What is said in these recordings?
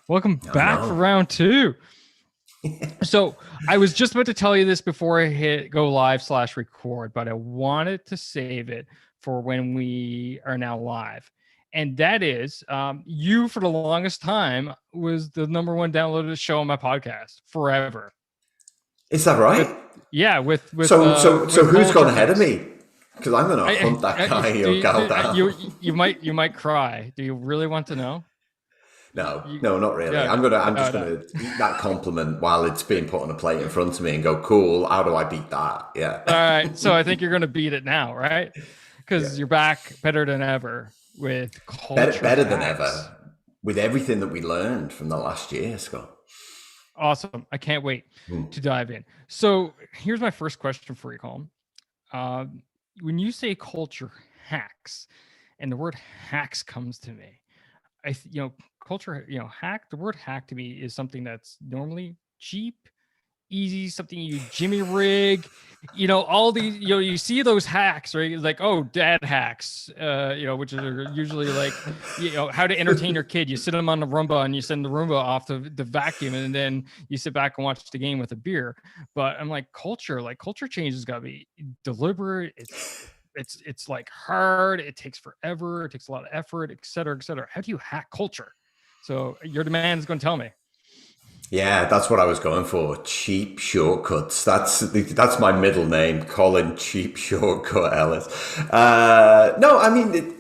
Welcome back for round two. So I was just about to tell you this before I hit go live/record, but I wanted to save it for when we are now live. And that is, you for the longest time was the number one downloaded show on my podcast forever. Is that right? With so who's gone ahead of me? Because I'm going to hunt that guy or gal down. You might cry. Do you really want to know? No, not really. Yeah, I'm just gonna eat that compliment while it's being put on a plate in front of me and go, cool. How do I beat that? Yeah. All right. So I think you're gonna beat it now, right? Because you're back better than ever with culture. Better than ever with everything that we learned from the last year, Scott. Awesome. I can't wait to dive in. So here's my first question for you, Colin. When you say culture hacks, and the word hacks comes to me, culture, hack, the word hack to me is something that's normally cheap, easy, something you jimmy rig, all these, you see those hacks, right? It's like, oh, dad hacks, which are usually like, how to entertain your kid. You sit them on the Roomba and you send the Roomba off the vacuum, and then you sit back and watch the game with a beer. But I'm like, culture change has got to be deliberate. It's like hard. It takes forever. It takes a lot of effort, et cetera, et cetera. How do you hack culture? So your demand is going to tell me. Yeah, that's what I was going for. Cheap shortcuts. That's my middle name, Colin Cheap Shortcut Ellis. No, I mean,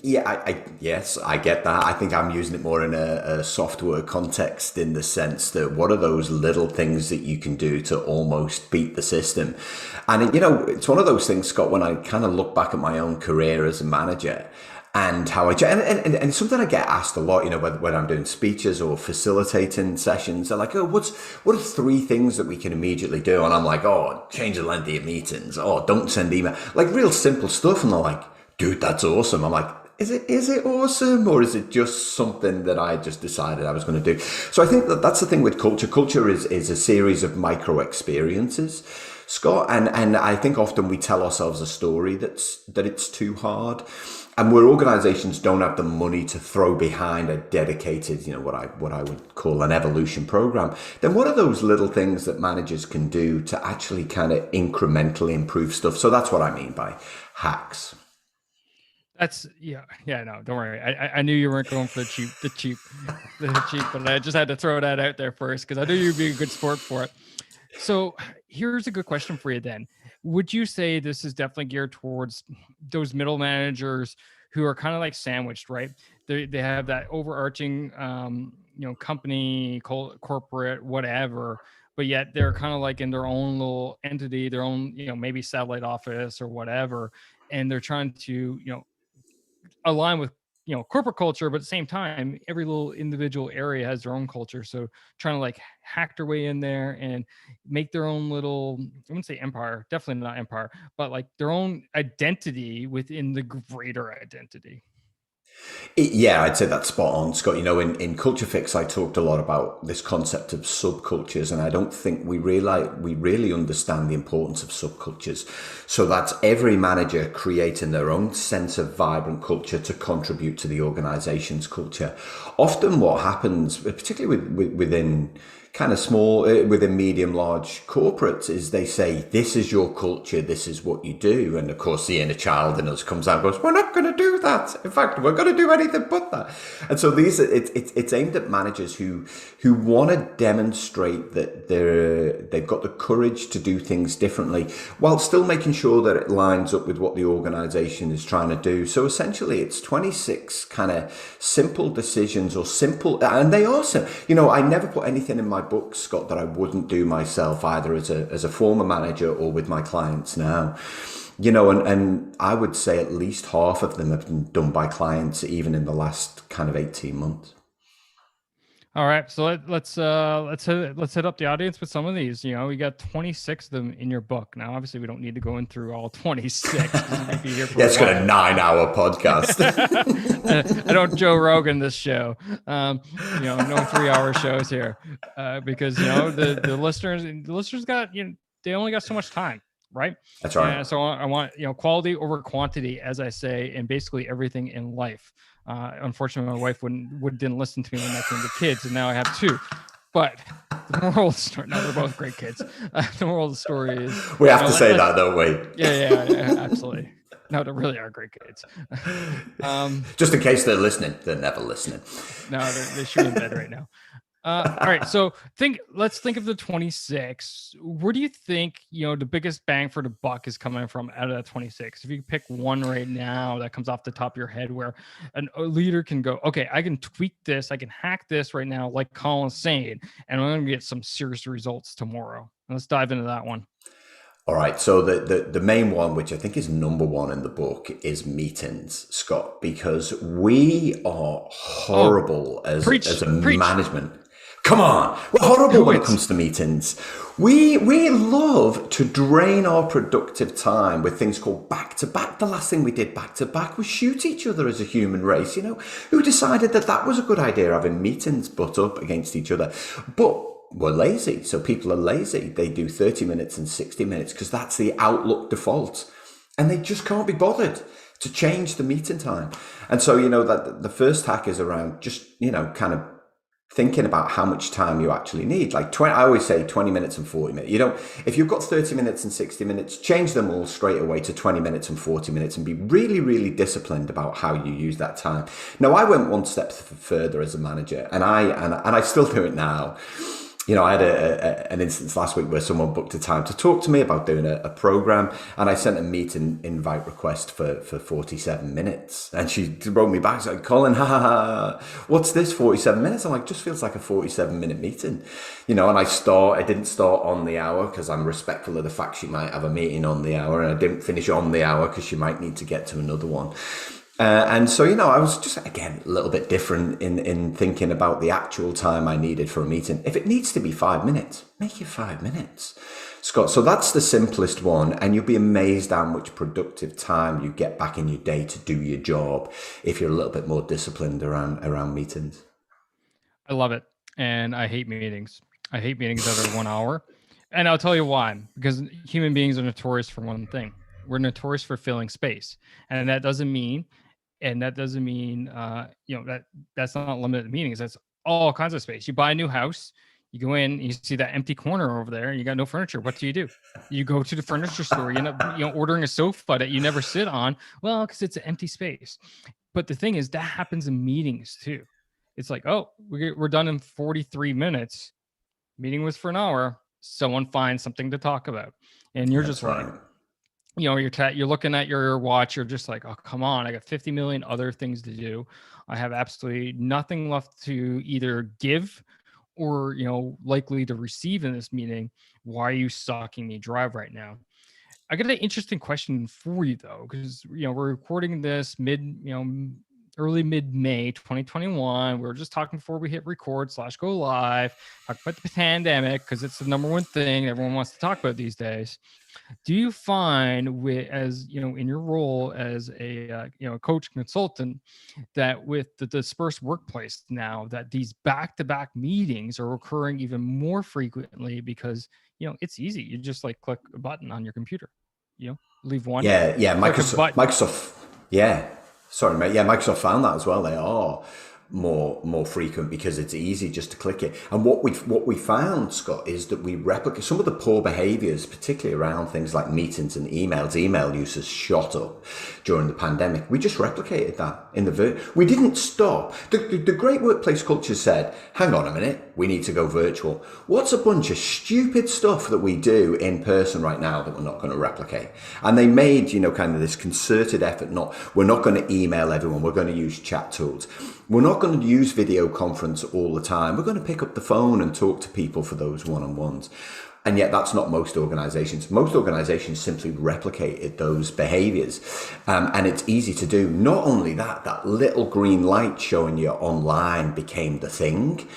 yes, I get that. I think I'm using it more in a software context, in the sense that what are those little things that you can do to almost beat the system? And it's one of those things, Scott, when I kind of look back at my own career as a manager, and how and something I get asked a lot, when I'm doing speeches or facilitating sessions, they're like, oh, what are 3 things that we can immediately do? And I'm like, oh, change the length of your meetings. Oh, don't send email. Like real simple stuff. And they're like, dude, that's awesome. I'm like, is it awesome, or is it just something that I just decided I was going to do? So I think that's the thing with culture. Culture is a series of micro experiences, Scott. And I think often we tell ourselves a story that it's too hard. And where organizations don't have the money to throw behind a dedicated, what I would call an evolution program, then what are those little things that managers can do to actually kind of incrementally improve stuff? So that's what I mean by hacks. That's no, don't worry. I knew you weren't going for the cheap, but I just had to throw that out there first because I knew you'd be a good sport for it. So here's a good question for you then. Would you say this is definitely geared towards those middle managers who are kind of like sandwiched, right? They have that overarching, company, corporate, whatever, but yet they're kind of like in their own little entity, their own, maybe satellite office or whatever. And they're trying to, align with corporate culture, but at the same time every little individual area has their own culture, so trying to like hack their way in there and make their own little, I wouldn't say empire, definitely not empire, but like their own identity within the greater identity. Yeah, I'd say that's spot on, Scott. In Culture Fix, I talked a lot about this concept of subcultures, and I don't think we really understand the importance of subcultures. So that's every manager creating their own sense of vibrant culture to contribute to the organization's culture. Often what happens, particularly within kind of small, within medium, large corporates, is they say, this is your culture, this is what you do. And of course, the inner child in us comes out and goes, we're not going to do that. In fact, we're going to do anything but that. And so it's aimed at managers who want to demonstrate that they've got the courage to do things differently while still making sure that it lines up with what the organization is trying to do. So essentially, it's 26 kind of simple decisions, or simple, and they are simple. I never put anything in my books, Scott, that I wouldn't do myself, either as a former manager or with my clients now. And I would say at least half of them have been done by clients even in the last kind of 18 months. All right, so let's hit up the audience with some of these. We got 26 of them in your book. Now, obviously, we don't need to go in through all 26. It's got a 9-hour podcast. I don't Joe Rogan this show. No 3-hour shows here, because the listeners got they only got so much time, right? That's right. So I want quality over quantity, as I say, and basically everything in life. Unfortunately, my wife didn't listen to me when I came to kids, and now I have two. But the moral of the story, no, they're both great kids. The moral of the story is we have to say that, don't we? Yeah, absolutely. No, they really are great kids. Just in case they're listening, they're never listening. No, they should be in bed right now. All right, so let's think of the 26. Where do you think, the biggest bang for the buck is coming from out of that 26? If you pick one right now that comes off the top of your head where a leader can go, okay, I can tweak this, I can hack this right now, like Colin's saying, and I'm going to get some serious results tomorrow. Let's dive into that one. All right. So the main one, which I think is number one in the book, is meetings, Scott, because we are horrible as a management. Come on. We're horrible when it comes to meetings. We love to drain our productive time with things called back-to-back. The last thing we did back-to-back was shoot each other as a human race. Who decided that was a good idea, having meetings butt up against each other? But we're lazy. So people are lazy. They do 30 minutes and 60 minutes because that's the Outlook default. And they just can't be bothered to change the meeting time. And so, that the first hack is around just, kind of thinking about how much time you actually need. Like I always say 20 minutes and 40 minutes. If you've got 30 minutes and 60 minutes, change them all straight away to 20 minutes and 40 minutes and be really, really disciplined about how you use that time. Now, I went one step further as a manager, and I still do it now. I had an instance last week where someone booked a time to talk to me about doing a program, and I sent a meeting invite request for 47 minutes. And she wrote me back, she's like, Colin, what's this 47 minutes? I'm like, just feels like a 47-minute meeting. And I didn't start on the hour because I'm respectful of the fact she might have a meeting on the hour, and I didn't finish on the hour because she might need to get to another one. And so, I was just, again, a little bit different in thinking about the actual time I needed for a meeting. If it needs to be 5 minutes, make it 5 minutes, Scott. So that's the simplest one. And you'll be amazed how much productive time you get back in your day to do your job if you're a little bit more disciplined around meetings. I love it. And I hate meetings. I hate meetings that are 1 hour. And I'll tell you why. Because human beings are notorious for one thing. We're notorious for filling space. And that doesn't mean that's not limited to meetings. That's all kinds of space. You buy a new house, you go in, you see that empty corner over there, you got no furniture. What do? You go to the furniture store, you end up ordering a sofa that you never sit on. Well, because it's an empty space. But the thing is, that happens in meetings too. It's like, oh, we're done in 43 minutes. Meeting was for an hour. Someone finds something to talk about. And you're just right. You're looking at your watch. You're just like, oh, come on. I got 50 million other things to do. I have absolutely nothing left to either give or, likely to receive in this meeting. Why are you sucking me dry right now? I got an interesting question for you though, because, we're recording this early mid-May 2021. We were just talking before we hit record/go live, talk about the pandemic because it's the number one thing everyone wants to talk about these days. Do you find, in your role as a coach consultant, that with the dispersed workplace now, that these back-to-back meetings are occurring even more frequently because it's easy. You just click a button on your computer, leave one. Yeah, Microsoft. Yeah. Sorry, mate. Yeah, Microsoft found that as well. They are more frequent because it's easy just to click it. And what we found, Scott, is that we replicate some of the poor behaviors, particularly around things like meetings and emails. Email use has shot up during the pandemic. We just replicated that we didn't stop. The Great Workplace Culture said, hang on a minute, we need to go virtual. What's a bunch of stupid stuff that we do in person right now that we're not going to replicate? And they made, kind of this concerted effort. We're not going to email everyone. We're going to use chat tools. We're not going to use video conference all the time. We're going to pick up the phone and talk to people for those one-on-ones. And yet that's not most organizations. Most organizations simply replicated those behaviors. And it's easy to do. Not only that little green light showing you online became the thing,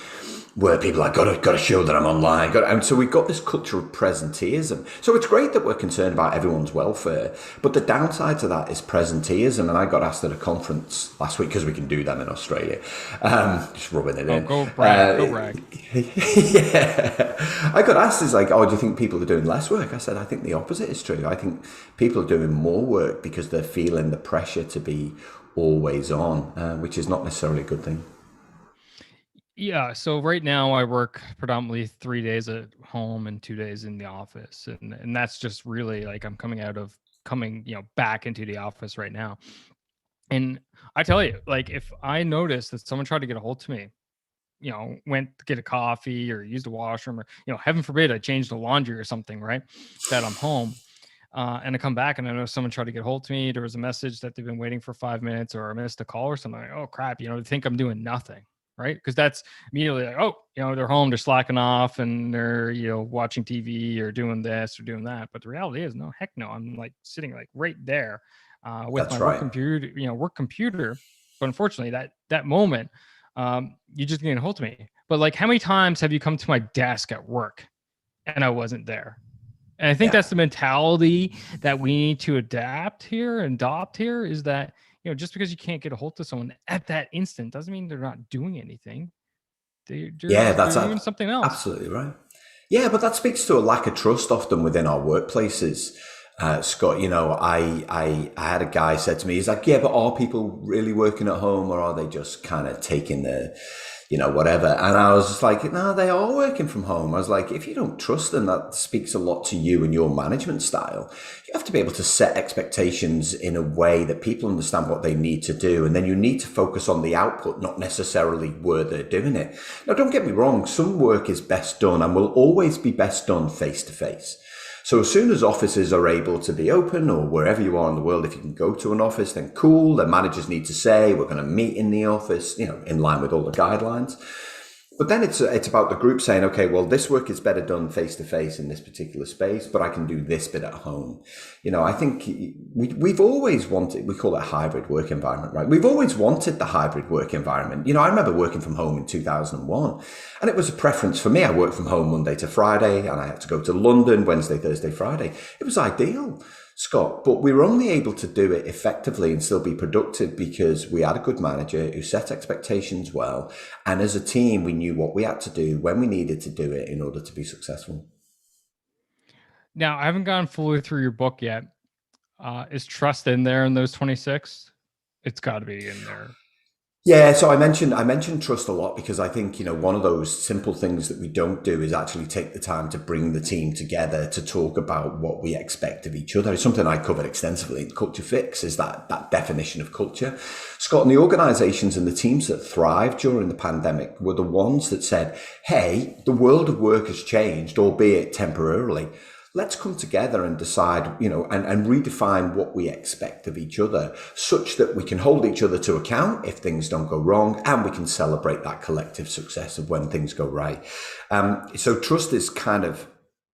where people are got to show that I'm online. And so we've got this culture of presenteeism. So it's great that we're concerned about everyone's welfare, but the downside to that is presenteeism. And I got asked at a conference last week, because we can do them in Australia, just rubbing it in. Go brag. Yeah. I got asked, do you think people are doing less work? I said, I think the opposite is true. I think people are doing more work because they're feeling the pressure to be always on, which is not necessarily a good thing. Yeah. So right now I work predominantly 3 days at home and 2 days in the office. And that's just really like I'm coming, back into the office right now. And I tell you, like if I notice that someone tried to get a hold to me, went to get a coffee or used the washroom or, heaven forbid I changed the laundry or something, right? That I'm home. And I come back and I know someone tried to get a hold to me. There was a message that they've been waiting for 5 minutes or I missed a call or something. Like, oh crap, they think I'm doing nothing. Right. Because that's immediately like, oh, they're home, they're slacking off and they're, watching TV or doing this or doing that. But the reality is, no, heck no. I'm like sitting like right there with That's my right. work computer. But unfortunately, that moment, you just getting a hold of me. But like, how many times have you come to my desk at work and I wasn't there? And I think Yeah. that's the mentality that we need to adapt here and adopt here is that, just because you can't get a hold of someone at that instant doesn't mean they're not doing anything. Yeah, They're doing something else. absolutely right. Yeah, but that speaks to a lack of trust often within our workplaces. Scott, I had a guy said to me, he's like, yeah, but are people really working at home or are they just kind of taking the, whatever? And I was just like, no, they are working from home. I was like, if you don't trust them, that speaks a lot to you and your management style. You have to be able to set expectations in a way that people understand what they need to do. And then you need to focus on the output, not necessarily where they're doing it. Now, don't get me wrong. Some work is best done and will always be best done face to face. So as soon as offices are able to be open or wherever you are in the world, if you can go to an office, then cool. The managers need to say, we're going to meet in the office, in line with all the guidelines. But then it's about the group saying, okay, well, this work is better done face to face in this particular space, but I can do this bit at home. I think we've always wanted, we call it a hybrid work environment, right? We've always wanted the hybrid work environment. I remember working from home in 2001 and it was a preference for me. I worked from home Monday to Friday and I had to go to London Wednesday, Thursday, Friday. It was ideal, Scott, but we were only able to do it effectively and still be productive because we had a good manager who set expectations well. And as a team, we knew what we had to do when we needed to do it in order to be successful. Now, I haven't gone fully through your book yet. Is trust in there in those 26? It's got to be in there. Yeah, so I mentioned trust a lot because I think, one of those simple things that we don't do is actually take the time to bring the team together to talk about what we expect of each other. It's something I covered extensively in Culture Fix is that definition of culture. Scott, and the organizations and the teams that thrived during the pandemic were the ones that said, hey, the world of work has changed, albeit temporarily. Let's come together and decide, and redefine what we expect of each other such that we can hold each other to account if things don't go wrong and we can celebrate that collective success of when things go right. So trust is kind of,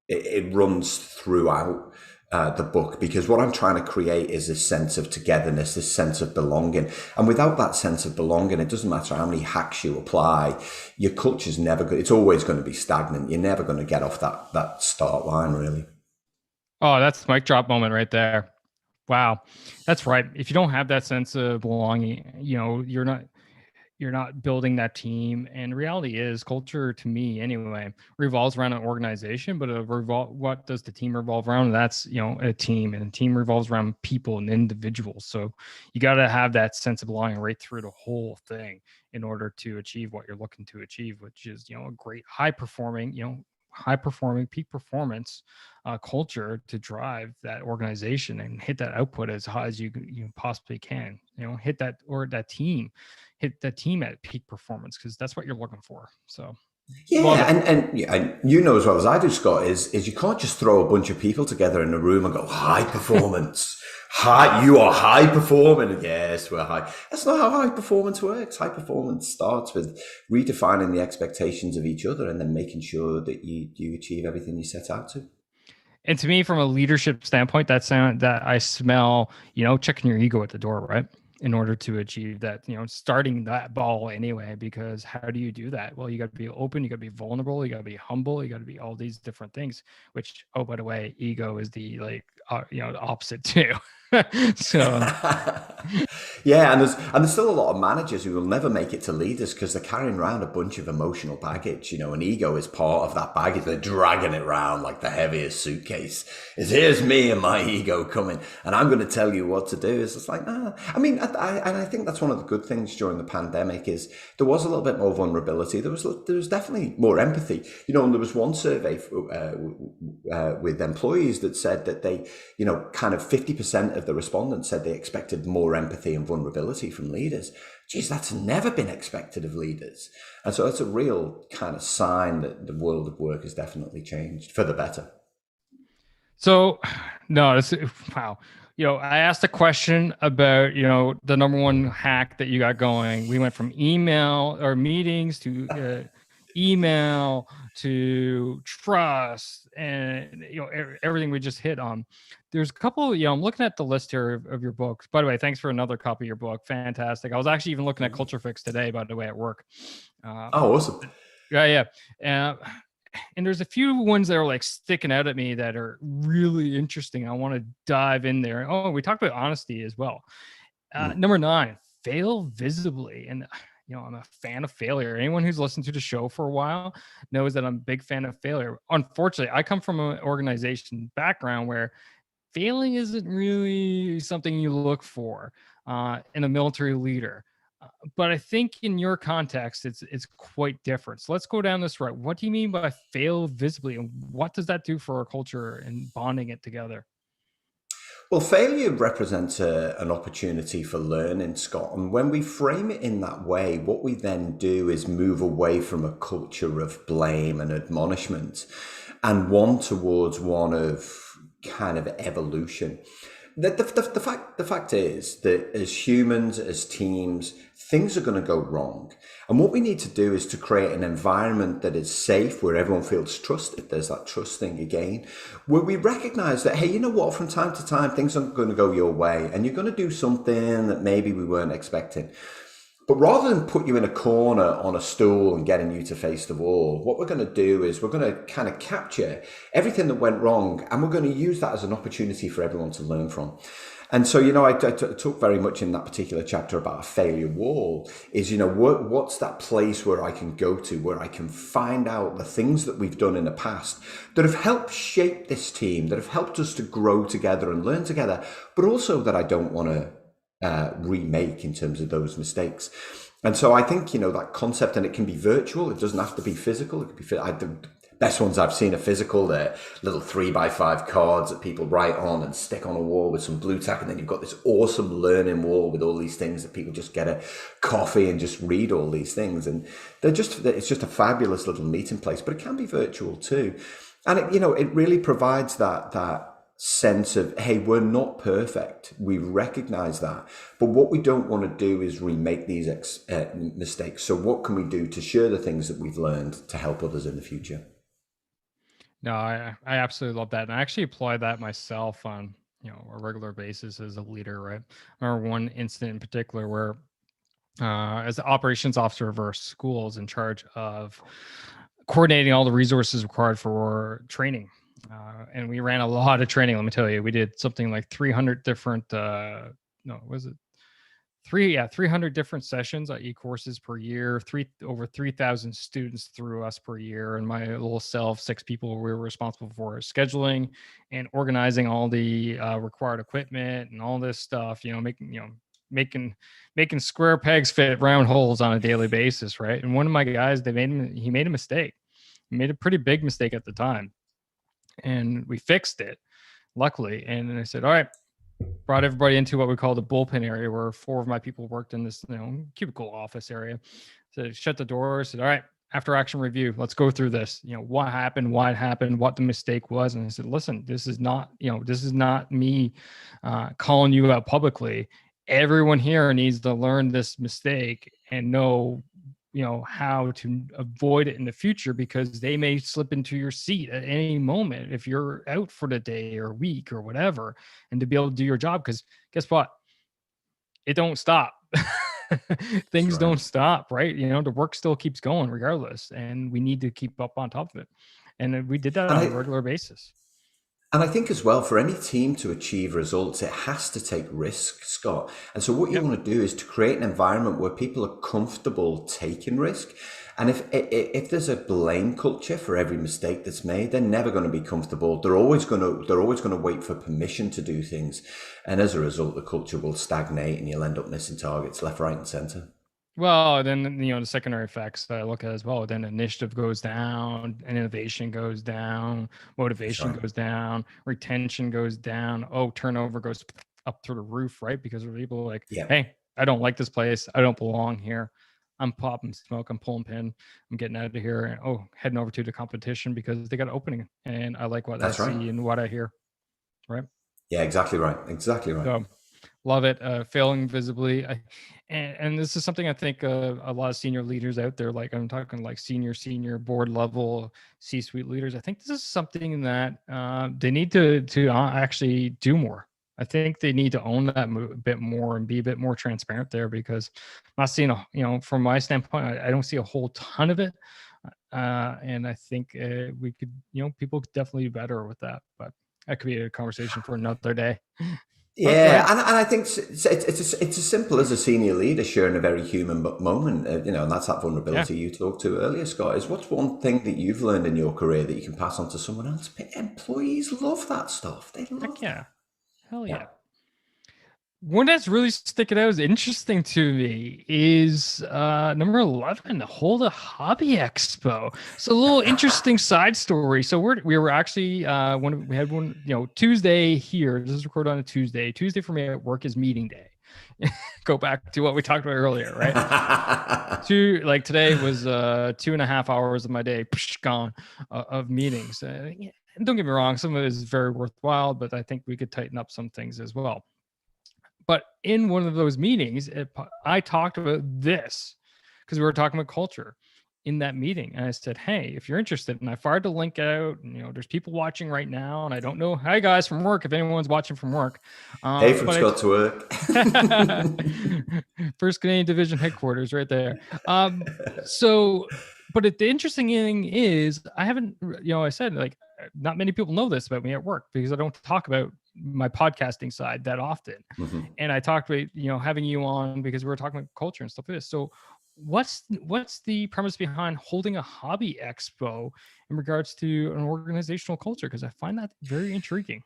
it runs throughout the book because what I'm trying to create is this sense of togetherness, this sense of belonging. And without that sense of belonging, it doesn't matter how many hacks you apply, your culture's never good. It's always going to be stagnant. You're never going to get off that start line, really. Oh, that's the mic drop moment right there. Wow. That's right. If you don't have that sense of belonging, you're not building that team. And reality is culture to me anyway revolves around an organization, but what does the team revolve around? That's, a team, and a team revolves around people and individuals. So you got to have that sense of belonging right through the whole thing in order to achieve what you're looking to achieve, which is, a great high performing peak performance culture to drive that organization and hit that output as high as you possibly can. Hit that team at peak performance because that's what you're looking for. So love Yeah, it. and you know as well as I do, Scott, is you can't just throw a bunch of people together in a room and go high performance. You are high performing. Yes, we're high. That's not how high performance works. High performance starts with redefining the expectations of each other and then making sure that you achieve everything you set out to. And to me, from a leadership standpoint, that I smell, checking your ego at the door, right? In order to achieve that, starting that ball anyway, because how do you do that? Well, you got to be open, you got to be vulnerable, you got to be humble, you got to be all these different things, which, oh, by the way, ego is the the opposite too. So Yeah, and there's still a lot of managers who will never make it to leaders because they're carrying around a bunch of emotional baggage, and ego is part of that baggage. They're dragging it around like the heaviest suitcase. Is here's me and my ego coming, and I'm going to tell you what to do. It's just like, nah. I mean, and I think that's one of the good things during the pandemic is there was a little bit more vulnerability. There was definitely more empathy. And there was one survey with employees that said that they, kind of 50% of the respondents said they expected more empathy and vulnerability from leaders. Geez, that's never been expected of leaders. And so it's a real kind of sign that the world of work has definitely changed for the better. So, no, it's wow. I asked a question about, the number one hack that you got going. We went from email or meetings to email to trust and, everything we just hit on. There's a couple, I'm looking at the list here of your books. By the way, thanks for another copy of your book. Fantastic. I was actually even looking at Culture Fix today, by the way, at work. Oh, awesome. Yeah. And there's a few ones that are like sticking out at me that are really interesting. I want to dive in there. Oh, we talked about honesty as well. Number 9, fail visibly. And I'm a fan of failure. Anyone who's listened to the show for a while knows that I'm a big fan of failure. Unfortunately, I come from an organization background where failing isn't really something you look for in a military leader. But I think in your context, it's quite different. So let's go down this route. What do you mean by fail visibly, and what does that do for our culture and bonding it together? Well, failure represents an opportunity for learning, Scott. And when we frame it in that way, what we then do is move away from a culture of blame and admonishment and towards one of kind of evolution. The fact is that as humans, as teams, things are going to go wrong. And what we need to do is to create an environment that is safe, where everyone feels trusted. There's that trust thing again, where we recognize that, hey, you know what, from time to time, things aren't going to go your way and you're going to do something that maybe we weren't expecting. But rather than put you in a corner on a stool and getting you to face the wall, what we're going to do is we're going to kind of capture everything that went wrong and we're going to use that as an opportunity for everyone to learn from. And so, I talk very much in that particular chapter about a failure wall is, what's that place where I can go to, where I can find out the things that we've done in the past that have helped shape this team, that have helped us to grow together and learn together, but also that I don't want to remake in terms of those mistakes. And so I think, that concept, and it can be virtual. It doesn't have to be physical. It could be, the best ones I've seen are physical. They're little 3x5 cards that people write on and stick on a wall with some blue tack. And then you've got this awesome learning wall with all these things that people just get a coffee and just read all these things. And it's just a fabulous little meeting place, but it can be virtual too. And it really provides that sense of, hey, we're not perfect. We recognize that. But what we don't want to do is remake these mistakes. So what can we do to share the things that we've learned to help others in the future? No, I absolutely love that. And I actually apply that myself on, a regular basis as a leader, right? I remember one incident in particular where as the operations officer of our school is in charge of coordinating all the resources required for training. And we ran a lot of training. Let me tell you, we did something like 300 different, 300 different sessions at e-courses per year, over 3,000 students through us per year. And my little self, 6 people, we were responsible for scheduling and organizing all the required equipment and all this stuff, making square pegs fit round holes on a daily basis. Right. And one of my guys, he made a mistake. He made a pretty big mistake at the time. And we fixed it, luckily. And then I said, all right, brought everybody into what we call the bullpen area, where 4 of my people worked in this, cubicle office area. So shut the door, said, all right, after action review, let's go through this. What happened, why it happened, what the mistake was. And I said, listen, this is not me calling you out publicly. Everyone here needs to learn this mistake and know how to avoid it in the future, because they may slip into your seat at any moment if you're out for the day or week or whatever, and to be able to do your job. Because guess what? It don't stop. Things Right. don't stop, right? The work still keeps going regardless, and we need to keep up on top of it. And we did that on a regular basis. And I think as well, for any team to achieve results, it has to take risk, Scott. And so what you Yep. want to do is to create an environment where people are comfortable taking risk. And if there's a blame culture for every mistake that's made, they're never going to be comfortable. They're always going to wait for permission to do things. And as a result, the culture will stagnate and you'll end up missing targets left, right, and center. Well, then, the secondary effects that I look at as well, then initiative goes down, and innovation goes down, That's motivation right. goes down, retention goes down. Oh, turnover goes up through the roof, right? Because people are like, Yeah, hey, I don't like this place. I don't belong here. I'm popping smoke. I'm pulling pin. I'm getting out of here. And heading over to the competition because they got an opening, and I like what I that's right. see and what I hear, right? Yeah, exactly right. Exactly right. So love it. Failing visibly. And this is something I think a lot of senior leaders out there, like I'm talking like senior board level C-suite leaders. I think this is something that they need to actually do more. I think they need to own that a bit more and be a bit more transparent there, because I'm not seeing from my standpoint, I don't see a whole ton of it. And I think we could, people could definitely do better with that, but that could be a conversation for another day. But Yeah, right. and I think it's as simple as a senior leader sharing a very human moment, and that's that Yeah. vulnerability you talked to earlier, Scott. Is what's one thing that you've learned in your career that you can pass on to someone else? Employees love that stuff. They Heck love yeah. that. Hell Yeah. yeah. One that's really sticking out, is interesting to me, is number 11, hold a hobby expo. So a little interesting side story. So we were actually when we had one, Tuesday here. This is recorded on a Tuesday. Tuesday for me at work is meeting day. Go back to what we talked about earlier, right? Like today was 2.5 hours of my day gone of meetings. Yeah, don't get me wrong, some of it is very worthwhile, but I think we could tighten up some things as well. But in one of those meetings, I talked about this because we were talking about culture in that meeting. And I said, hey, if you're interested, and I fired the link out, and, there's people watching right now, and I don't know, hi guys from work, if anyone's watching from work. Hey, from But Scott to work. First Canadian Division headquarters right there. So, but the interesting thing is, I haven't, I said, like, not many people know this about me at work because I don't talk about my podcasting side that often. Mhm. And I talked about, having you on because we were talking about culture and stuff like this. So what's the premise behind holding a hobby expo in regards to an organizational culture? Because I find that very intriguing.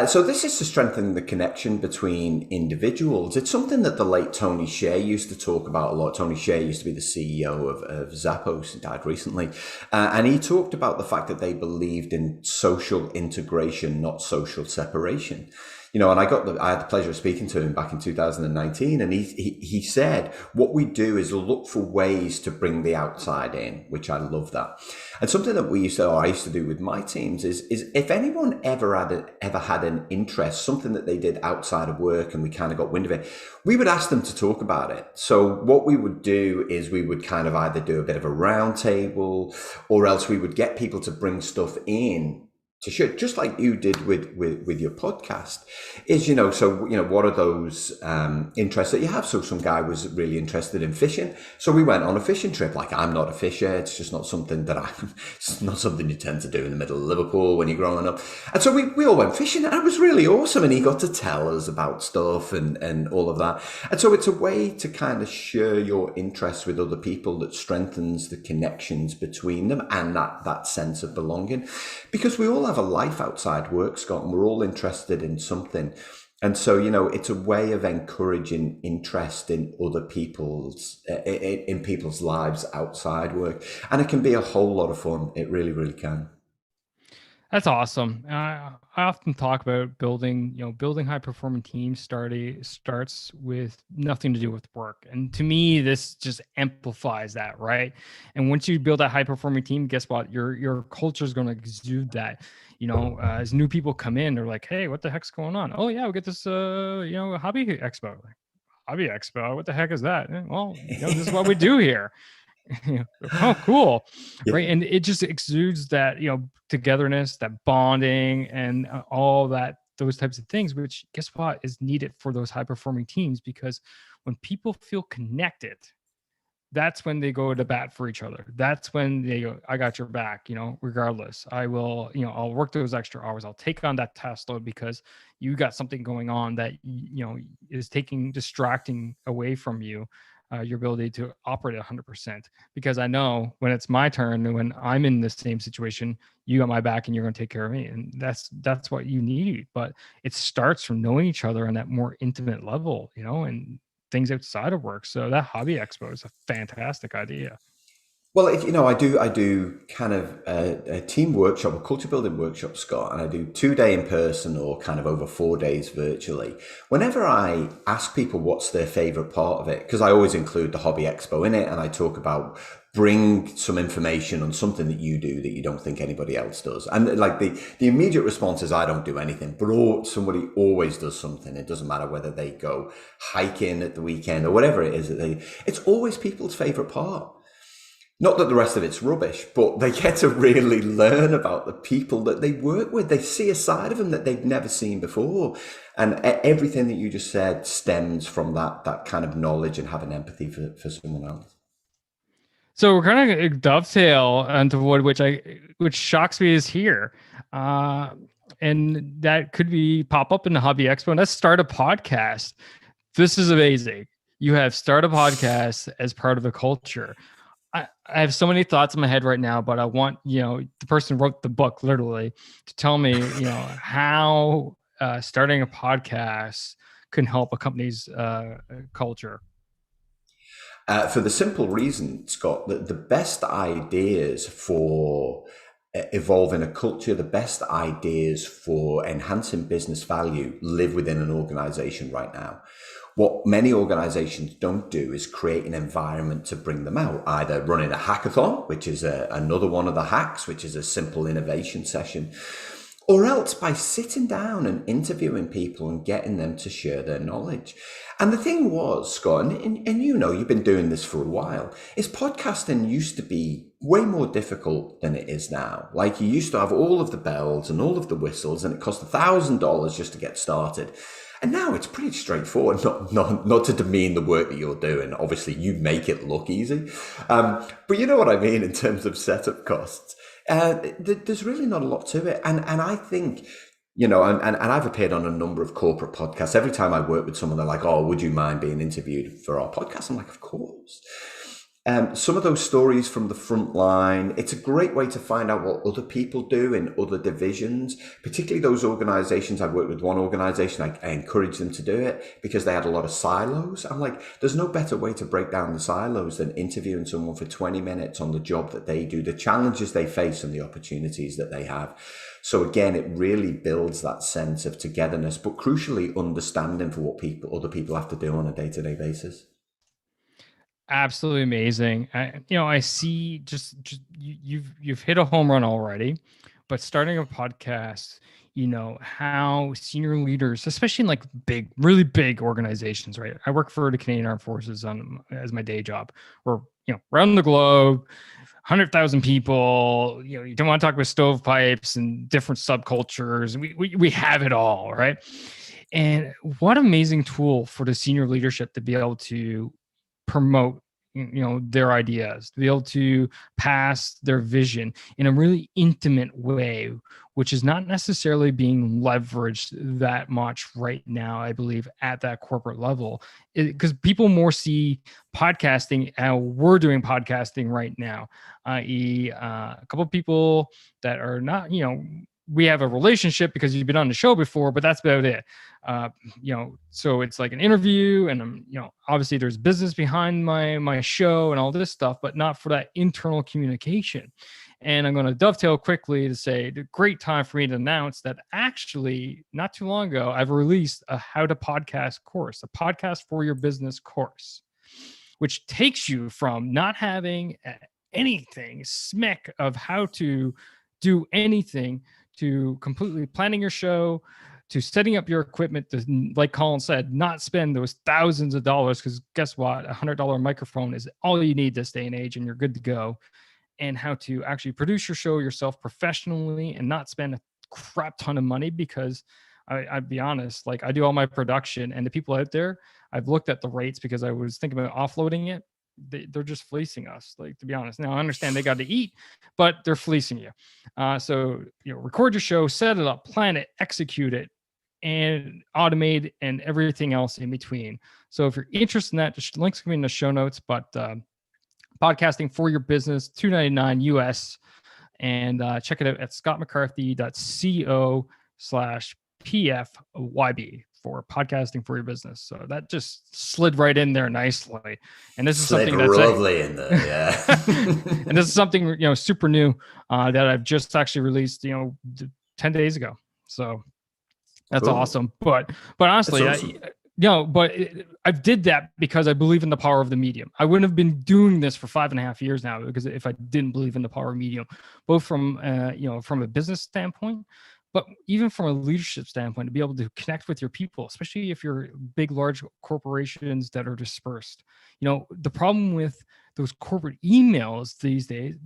So this is to strengthen the connection between individuals. It's something that the late Tony Hsieh used to talk about a lot. Tony Hsieh used to be the CEO of Zappos, and died recently. And he talked about the fact that they believed in social integration, not social separation. And I had the pleasure of speaking to him back in 2019, and he said, what we do is look for ways to bring the outside in, which I love that. And something that I used to do with my teams is if anyone ever had an interest, something that they did outside of work, and we kind of got wind of it, we would ask them to talk about it. So what we would do is we would kind of either do a bit of a round table, or else we would get people to bring stuff in to share, just like you did with your podcast. What are those interests that you have? So some guy was really interested in fishing, so we went on a fishing trip. Like, I'm not a fisher, it's just not something it's not something you tend to do in the middle of Liverpool when you're growing up. And so we all went fishing, and it was really awesome, and he got to tell us about stuff and all of that. And so it's a way to kind of share your interests with other people that strengthens the connections between them, and that sense of belonging, because we all have a life outside work, Scott, and we're all interested in something. And so, it's a way of encouraging interest in other in people's lives outside work. And it can be a whole lot of fun. It really, really can. That's awesome. I often talk about building high performing teams starts with nothing to do with work. And to me, this just amplifies that, right? And once you build that high performing team, guess what? Your culture is going to exude that. As new people come in, they're like, hey, what the heck's going on? Oh yeah, we get this hobby expo. Like, hobby expo, what the heck is that? Well, this is what we do here. Oh, cool. Yep. Right. And it just exudes that, togetherness, that bonding, and all that, those types of things, which, guess what, is needed for those high performing teams. Because when people feel connected, that's when they go to bat for each other. That's when they go, I got your back, regardless. I will, I'll work those extra hours. I'll take on that task load because you got something going on that, is distracting away from you, your ability to operate at 100%. Because I know when it's my turn, when I'm in the same situation, you got my back and you're going to take care of me. And that's what you need. But it starts from knowing each other on that more intimate level, and things outside of work. So that hobby expo is a fantastic idea. Well, I do kind of a team workshop, a culture building workshop, Scott, and I do 2 day in person or kind of over 4 days virtually. Whenever I ask people what's their favorite part of it, because I always include the hobby expo in it, and I talk about bring some information on something that you do that you don't think anybody else does. And like the immediate response is I don't do anything, but somebody always does something. It doesn't matter whether they go hiking at the weekend or whatever it is it's always people's favorite part. Not that the rest of it's rubbish, but they get to really learn about the people that they work with. They see a side of them that they've never seen before. And everything that you just said stems from that kind of knowledge and having empathy for someone else. So we're kind of dovetail into which shocks me is here. And that could be pop up in the Hobby Expo. And let's start a podcast. This is amazing. You have start a podcast as part of a culture. I have so many thoughts in my head right now, but I want, the person who wrote the book literally to tell me, how starting a podcast can help a company's culture. For the simple reason, Scott, that the best ideas for evolving a culture, the best ideas for enhancing business value live within an organization right now. What many organizations don't do is create an environment to bring them out, either running a hackathon, which is another one of the hacks, which is a simple innovation session, or else by sitting down and interviewing people and getting them to share their knowledge. And the thing was, Scott, and you've been doing this for a while, is podcasting used to be way more difficult than it is now. Like you used to have all of the bells and all of the whistles, and it cost $1,000 just to get started. And now it's pretty straightforward, not to demean the work that you're doing. Obviously, you make it look easy. But you know what I mean in terms of setup costs. There's really not a lot to it. And I think, and I've appeared on a number of corporate podcasts. Every time I work with someone, they're like, oh, would you mind being interviewed for our podcast? I'm like, of course. Some of those stories from the front line, it's a great way to find out what other people do in other divisions, particularly those organizations. I've worked with one organization, I encouraged them to do it because they had a lot of silos. I'm like, there's no better way to break down the silos than interviewing someone for 20 minutes on the job that they do, the challenges they face and the opportunities that they have. So again, it really builds that sense of togetherness, but crucially understanding for what other people have to do on a day-to-day basis. Absolutely amazing. I see just you've hit a home run already, but starting a podcast, how senior leaders, especially in like really big organizations, right? I work for the Canadian Armed Forces as my day job. We're, around the globe, 100,000 people, you don't want to talk about stovepipes and different subcultures. We have it all, right? And what amazing tool for the senior leadership to be able to promote their ideas, to be able to pass their vision in a really intimate way, which is not necessarily being leveraged that much right now, I believe, at that corporate level, because people more see podcasting how we're doing podcasting right now, i.e. A couple of people that are not, we have a relationship because you've been on the show before, but that's about it. So it's like an interview, and obviously there's business behind my show and all this stuff, but not for that internal communication. And I'm going to dovetail quickly to say the great time for me to announce that actually not too long ago, I've released a how to podcast course, a podcast for your business course, which takes you from not having anything smack of how to do anything to completely planning your show, to setting up your equipment, to, like Colin said, not spend those thousands of dollars, because guess what? $100 microphone is all you need this day and age, and you're good to go. And how to actually produce your show yourself professionally and not spend a crap ton of money, because I'd be honest, like I do all my production, and the people out there, I've looked at the rates because I was thinking about offloading it. they're just fleecing us. Like, to be honest, now I understand they got to eat, but they're fleecing you. So record your show, set it up, plan it, execute it, and automate and everything else in between. So if you're interested in that, just links will be in the show notes. But podcasting for your business, $299 US, and check it out at scottmccarthy.co/PFYB for podcasting for your business. So that just slid right in there nicely. And this is something that's lovely in there, yeah. And this is something super new that I've just actually released 10 days ago. So that's cool. Awesome. But honestly, awesome. I did that because I believe in the power of the medium. I wouldn't have been doing this for 5.5 years now because if I didn't believe in the power of medium, both from from a business standpoint, but even from a leadership standpoint, to be able to connect with your people, especially if you're big, large corporations that are dispersed. The problem with those corporate emails these days,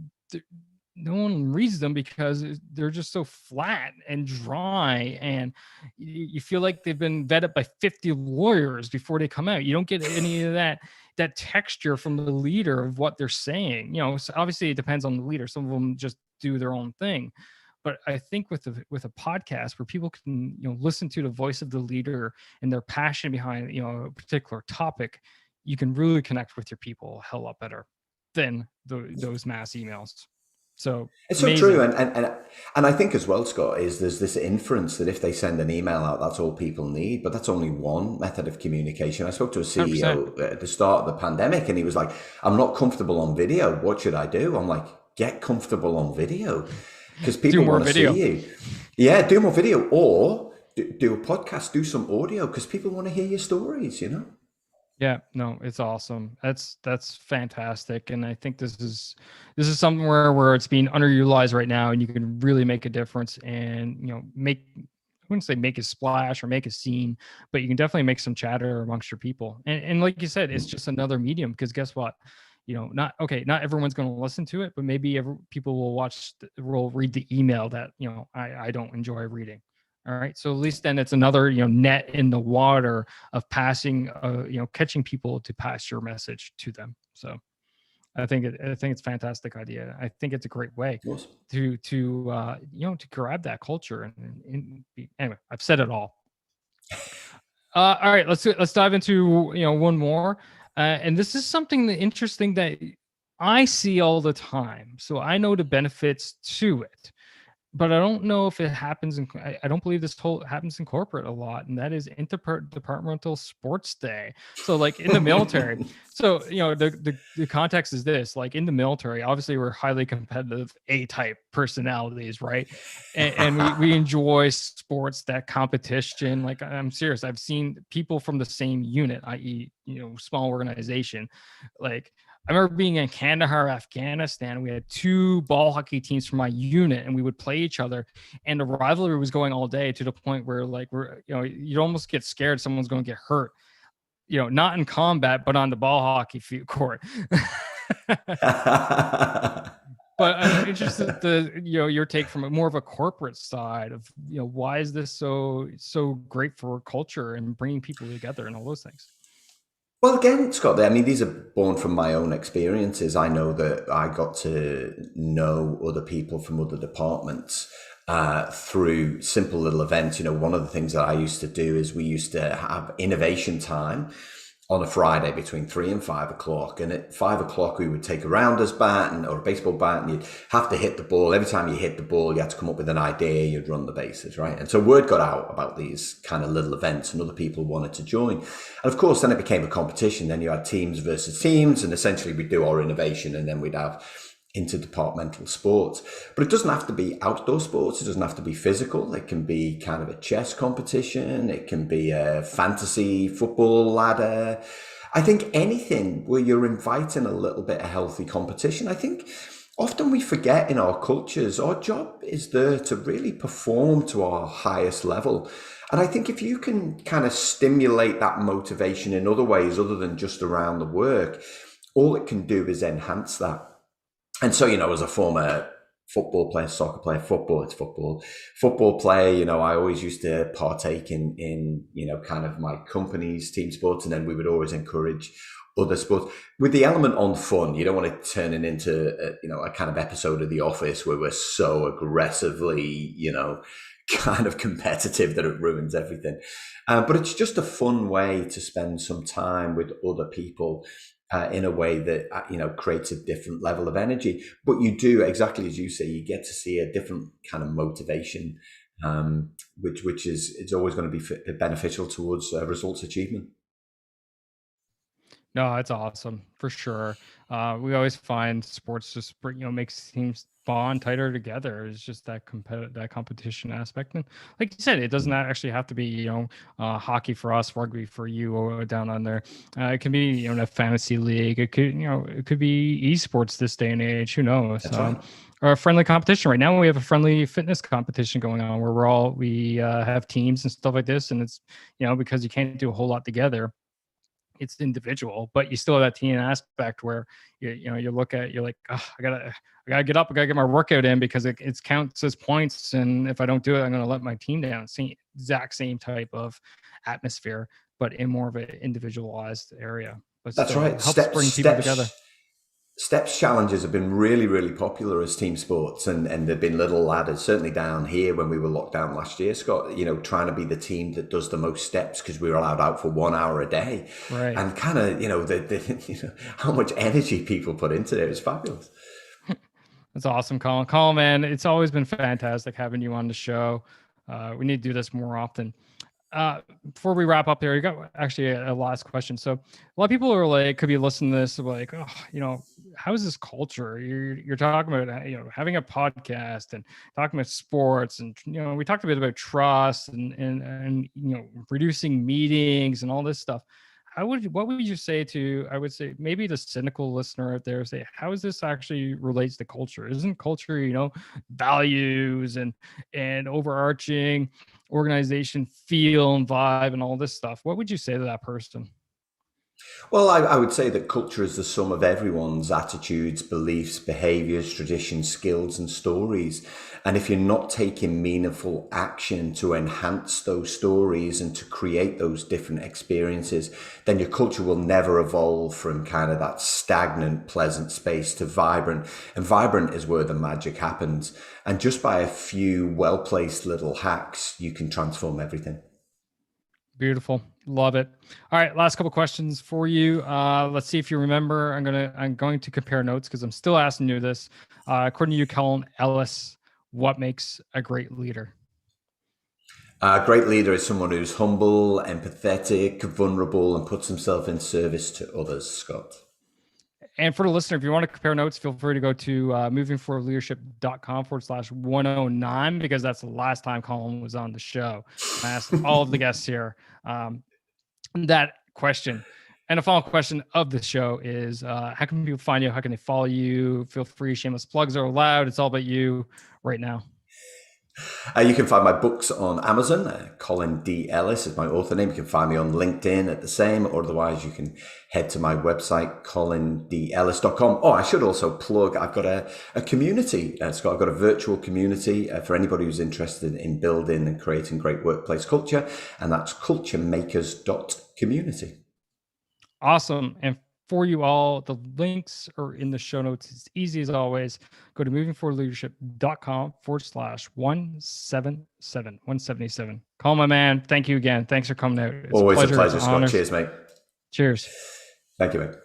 no one reads them because they're just so flat and dry, and you feel like they've been vetted by 50 lawyers before they come out. You don't get any of that texture from the leader of what they're saying. So obviously it depends on the leader. Some of them just do their own thing. But I think with a podcast where people can listen to the voice of the leader and their passion behind a particular topic, you can really connect with your people a hell lot better than those mass emails. So it's so true, and I think as well, Scott, is there's this inference that if they send an email out, that's all people need, but that's only one method of communication. I spoke to a CEO 100%. At the start of the pandemic, and he was like, "I'm not comfortable on video. What should I do?" I'm like, "Get comfortable on video, because people want to see you. Yeah, do more video, or do a podcast, do some audio, because people want to hear your stories. Yeah, no, it's awesome. That's fantastic. And I think this is somewhere where it's being underutilized right now, and you can really make a difference and, I wouldn't say make a splash or make a scene, but you can definitely make some chatter amongst your people. And like you said, it's just another medium, because guess what? Not everyone's going to listen to it, but maybe people will read the email that, I don't enjoy reading. All right. So at least then it's another, net in the water of passing, catching people to pass your message to them. So I think it's a fantastic idea. I think it's a great way to grab that culture. And anyway, I've said it all. All right, let's dive into, one more. And this is something interesting that I see all the time. So I know the benefits to it. But I don't know if it happens I don't believe this happens in corporate a lot, and that is interdepartmental sports day. So like in the military, so the context is this: like in the military, obviously we're highly competitive A-type personalities, right? And we enjoy sports, that competition. Like, I'm serious, I've seen people from the same unit, i.e., small organization, like. I remember being in Kandahar, Afghanistan. We had 2 ball hockey teams from my unit, and we would play each other. And the rivalry was going all day, to the point where, like, you'd almost get scared someone's going to get hurt. Not in combat, but on the ball hockey court. But I'm interested to your take from more of a corporate side of why is this so great for culture and bringing people together and all those things. Well, again, Scott, I mean, these are born from my own experiences. I know that I got to know other people from other departments through simple little events. One of the things that I used to do is we used to have innovation time on a Friday between 3 and 5 o'clock. And at 5 o'clock, we would take a rounder's bat or a baseball bat, and you'd have to hit the ball. Every time you hit the ball, you had to come up with an idea. You'd run the bases, right? And so word got out about these kind of little events, and other people wanted to join. And of course, then it became a competition. Then you had teams versus teams, and essentially we'd do our innovation, and then we'd have interdepartmental sports. But it doesn't have to be outdoor sports. It doesn't have to be physical. It can be kind of a chess competition. It can be a fantasy football ladder. I think anything where you're inviting a little bit of healthy competition. I think often we forget in our cultures, our job is there to really perform to our highest level. And I think if you can kind of stimulate that motivation in other ways other than just around the work, all it can do is enhance that. And so, as a former football player, soccer player, football player, I always used to partake in kind of my company's team sports. And then we would always encourage other sports with the element on fun. You don't want to turn it into a kind of episode of The Office where we're so aggressively, kind of competitive that it ruins everything. But it's just a fun way to spend some time with other people in a way that creates a different level of energy. But you do, exactly as you say, you get to see a different kind of motivation, which is it's always going to be beneficial towards results achievement. No, it's awesome for sure. We always find sports just makes teams bond tighter together. It's just that competition aspect, and like you said, it doesn't actually have to be hockey for us, rugby for you, or down on there. It can be a fantasy league. It could be esports this day and age. Who knows? That's right. Or a friendly competition. Right now, we have a friendly fitness competition going on where we have teams and stuff like this, and it's because you can't do a whole lot together, it's individual, but you still have that team aspect where you look at, you're like, oh, I gotta get up, I gotta get my workout in because it counts as points, and if I don't do it, I'm gonna let my team down. Exact same type of atmosphere, but in more of an individualized area. But That's right. Helps bring people together. Steps challenges have been really, really popular as team sports, and there've been little ladders, certainly down here when we were locked down last year, Scott, trying to be the team that does the most steps because we were allowed out for 1 hour a day. Right. And kind of, how much energy people put into it is fabulous. That's awesome, Colin. Colin, man, it's always been fantastic having you on the show. We need to do this more often. Before we wrap up there, you got actually a last question. So a lot of people are like, could be listening to this like, oh, how is this culture? You're talking about, having a podcast and talking about sports, and, we talked a bit about trust and reducing meetings and all this stuff. What would you say to, I would say maybe the cynical listener out there, say, how is this actually relates to culture? Isn't culture, values and overarching organization feel and vibe and all this stuff? What would you say to that person? Well, I would say that culture is the sum of everyone's attitudes, beliefs, behaviors, traditions, skills, and stories. And if you're not taking meaningful action to enhance those stories and to create those different experiences, then your culture will never evolve from kind of that stagnant, pleasant space to vibrant. And vibrant is where the magic happens. And just by a few well-placed little hacks, you can transform everything. Beautiful. Love it. All right. Last couple questions for you. Let's see if you remember. I'm going to compare notes because I'm still asking you this. According to you, Colin Ellis, what makes a great leader? A great leader is someone who's humble, empathetic, vulnerable, and puts himself in service to others, Scott. And for the listener, if you want to compare notes, feel free to go to movingforwardleadership.com/109, because that's the last time Colin was on the show. I asked all of the guests here that question. And the final question of the show is, how can people find you? How can they follow you? Feel free. Shameless plugs are allowed. It's all about you right now. You can find my books on Amazon. Colin D Ellis is my author name. You can find me on LinkedIn at the same, or otherwise you can head to my website, colindellis.com. Oh, I should also plug, I've got a community, Scott. I've got a virtual community for anybody who's interested in building and creating great workplace culture, and that's culturemakers.community. Awesome. And for you all, the links are in the show notes. It's easy as always. Go to movingforwardleadership.com/177. Call my man. Thank you again. Thanks for coming out. It's always a pleasure, Scott. Cheers, mate. Cheers. Thank you, mate.